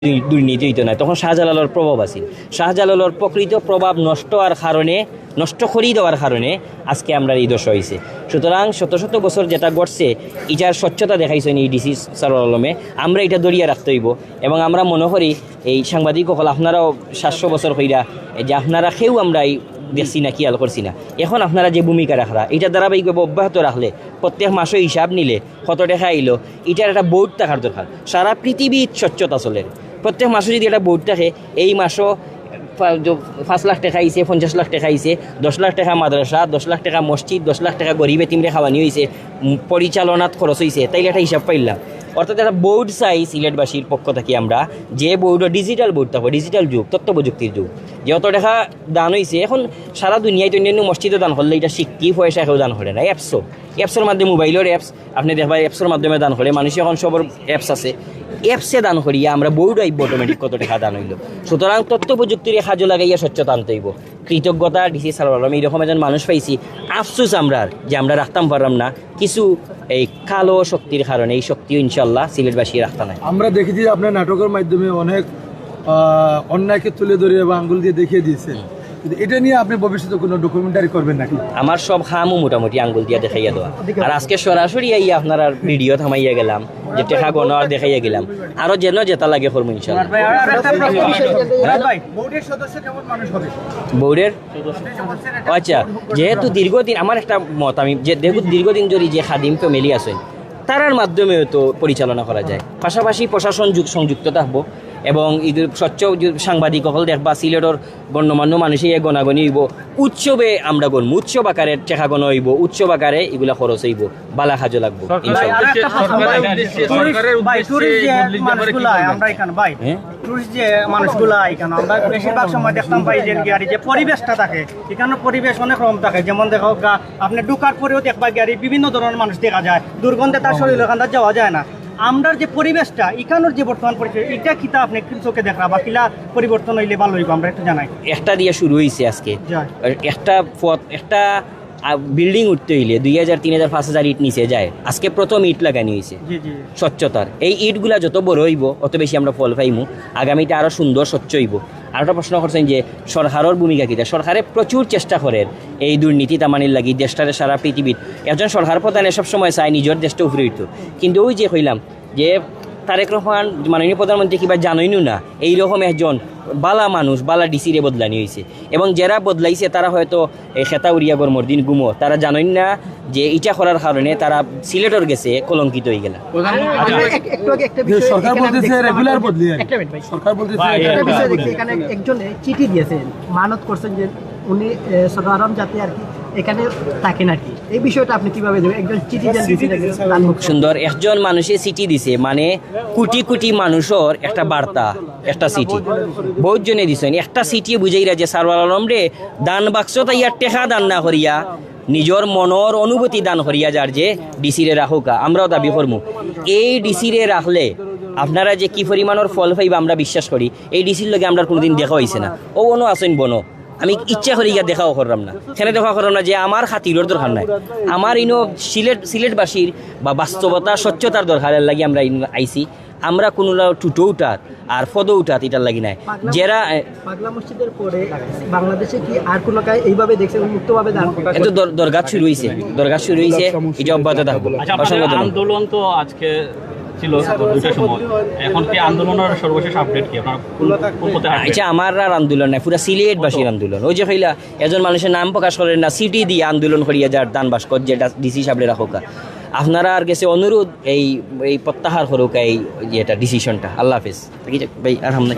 দুর্নীতি হইতো না, তখন শাহজালালের প্রভাব আছে। শাহজালালের প্রকৃত প্রভাব নষ্ট হওয়ার কারণে, নষ্ট করিয়ে দেওয়ার কারণে আজকে আমরা এই দশা হয়েছে। সুতরাং শত শত বছর যেটা ঘটছে এটার স্বচ্ছতা দেখাইছেন এই ডিসি সারোয়ার আলমে, আমরা এটা দরিয়া রাখতে হইব। এবং আমরা মনে করি এই সাংবাদিক হল আপনারাও 700 বছর হইরা যে আপনারা কেউ আমরা এই দেখছি না, খেয়াল করছি না। এখন আপনারা যে ভূমিকা রাখরা এটা ধারাবাহিকভাবে অব্যাহত রাখলে প্রত্যেক মাসে হিসাব নিলে কত টাকা আইলো এটার একটা বোর্ড থাকার দরকার। সারা পৃথিবীর স্বচ্ছতা চলে, প্রত্যেক মাসে যদি একটা বোর্ড থাকে, এই মাসও 5 লাখ টাকা আইছে, 50 লাখ টাকা আইছে, 10 লাখ টাকা মাদ্রাসা, 10 লাখ টাকা মসজিদ, 10 লাখ টাকা গরিব এতিমরে খাওয়ানি হয়েছে, পরিচালনাত খরচ হয়েছে, তাইলে একটা হিসাব পাইলাম। অর্থাৎ একটা বোর্ড চাই সিলেটবাসীর পক্ষ থেকে আমরা, যে বোর্ড ডিজিটাল বোর্ড থাকবো, ডিজিটাল যুগ, তথ্য প্রযুক্তির যুগ, যে অত টাকা দান হয়েছে। এখন সারা দুনিয়ায় অন্যান্য মসজিদে দান করলে এটা শিক্ষি পয়সা কেউ দান করে না, অ্যাপসের মাধ্যমে, মোবাইলের অ্যাপস আপনি দেখবা, অ্যাপসের মাধ্যমে দান করে মানুষ। এখন সবর অ্যাপস আছে, অ্যাপসে দান করিয়া আমরা বোর্ড আইব অটোমেটিক কত টাকা দান হইল। সুতরাং তথ্য প্রযুক্তির কাজে লাগাইয়া স্বচ্ছতা আনতে হইব। কৃতজ্ঞতা ডিসি সারোয়ার আলম, এইরকম একজন মানুষ পাইছি। আফসোস আমরা যে আমরা রাখতাম পারলাম না, কিছু এই কালো শক্তির কারণে। এই শক্তিও ইনশাল্লাহ সিলেটবাসী রাখতে নাই। আমরা দেখেছি আপনার নাটকের মাধ্যমে অনেক অন্যায়কে তুলে ধরে এবং আঙ্গুল দিয়ে দেখিয়ে দিয়েছে। কিন্তু এটা নিয়ে আপনি ভবিষ্যতে কোনো ডকুমেন্টারি করবেন নাকি? আমার সব খামও মোটামুটি আঙ্গুল দিয়া দেখাইয়া দেওয়া। আর আজকে সরাসরি আইয়া আপনার ভিডিও থামাইয়া গেলাম, যে টেকা গণ আর দেখাইয়া গেলাম। আরো যেন যেটা লাগে করবো ইনশাল্লাহ। বোর্ডের আচ্ছা, যেহেতু দীর্ঘদিন আমার একটা মত, আমি যে দীর্ঘদিন ধরে যে খাদিম ফ্যামিলি আছে তারার মাধ্যমেও তো পরিচালনা করা যায়। পাশাপাশি প্রশাসন সংযুক্ত থাকবো এবং ঈদের স্বচ্ছ সাংবাদিক হল দেখবা সিলেটর গণ্যমান্য মানুষে গণাগণি হইব। উৎসবে আমরা গণব, উৎসব আকারে টেকা গণ হইব, উৎসব আকারে এগুলা খরচ হইব, বালা খাজো লাগবো। বেশিরভাগ সময় দেখতাম ভাই যে পরিবেশটা থাকে, এখানে পরিবেশ অনেক রকম থাকে। যেমন দেখো আপনি ঢুকার পরেও দেখবা গাড়ি বিভিন্ন ধরনের মানুষ দেখা যায়, দুর্গন্ধে তার শরীর ওখান যাওয়া যায় না। আমরার যে পরিবেশটা এখানোর যে বর্তমান পরিবেশ, এটা কিতা আপনি চোখে দেখা বা কিলা পরিবর্তন হইলে ভালো হইব আমরা একটু জানাই। একটা দিয়ে শুরু হয়েছে আজকে, একটা বিল্ডিং উঠতে হইলে 2000, 3000, 5000 ইট নিচে যায়। আজকে প্রথম ইট লাগানি হয়েছে স্বচ্ছতার। এই ইটগুলা যত বড় হইব অত বেশি আমরা ফল পাইমু, আগামীতে আরো সুন্দর স্বচ্ছ হইব। আর একটা প্রশ্ন করছেন যে সরকারের ভূমিকা কী? সরকারে প্রচুর চেষ্টা করে এই দুর্নীতি তামানির লাগি দেশটারে সারা পৃথিবীর। একজন সরকার প্রধান এসব সময় চায় নিজের দেশটা উপরে হইতো, কিন্তু ওই যে কইলাম যে তারেক রহমান মাননীয় প্রধানমন্ত্রী কিবা জানোইনু না, এইরকম একজন বালা মানুষ, বালা ডিসিরে বদলানি হয়েছে। এবং যারা বদলাইছে তারা হয়তো এই খেতা উড়িয়া গরমর দিন গুমো, তারা জানোই না যে এটা করার কারণে তারা সিলেটর গেছে কলঙ্কিত হয়ে গেল। সরকার বলতেছে রেগুলার বদলি, সরকার বলতেছে এখানে একজন চিঠি দিয়েছেন, মানত করছেন যে উনি সদারম যাতে আর কি এখানে থাকেন আর কি। এই বিষয়টা আপনি কিভাবে দেবেন? একজন চিঠি সুন্দর একজন মানুষে চিঠি দিছে, মানে কোটি কোটি মানুষের একটা বার্তা, একটা চিঠি বহুত জনে দিছেন। একটা চিঠি বুঝাইরা যে সারোয়ার আলম রে দান বাক্স তাইয়া টেকা দান না করিয়া নিজের মনের অনুভূতি দান করিয়া যার যে ডিসিরে রাখুকা, আমরাও দাবি করমু। এই ডিসিরে রাখলে আপনারা যে কি পরিমাণের ফল পাইবা আমরা বিশ্বাস করি। এই ডিসির লগে আমরা কোনোদিন দেখা হয়েছে না। ও বনো আসেন বনো, আমি ইচ্ছা করি গিয়া দেখাও করলাম না, সেখানে দেখা করলাম না যে আমার খাতিরের দরকার নাই। আমার ইনো সিলেটবাসীর বা বাস্তবতা স্বচ্ছতার দরকারের লাগি আমরা আইছি। আমরা কোনো টুটো উঠাত আর ফদ উঠাত এটার লাগি নাই। যারা পাগলা মসজিদের পরে বাংলাদেশে কি আর কোনো এইভাবে দেখছেন মুক্তভাবে দান প্রকাশ? এত দরগা শুরু হয়েছে, এটা অব্যাহত থাকবো। আন্দোলন তো আজকে ছিল 2টার সময়, এখন কি আন্দোলনের সর্বশেষ আপডেট কি আপনারা? আচ্ছা, আমার আর আন্দোলন নাই, পুরা সিলেটবাসীর আন্দোলন। ওই যে কইলা একজন মানুষের নাম প্রকাশ করেন না, সিটি দিয়ে আন্দোলন করিয়া যার দান বাস্কর যেটা ডিসি সাহেব রাখোকা। আপনারা আর কাছে অনুরোধ এই প্রত্যাহার করুক এই যেটা ডিসিশনটা। আল্লাহ হাফেজ ভাই। আর আমরা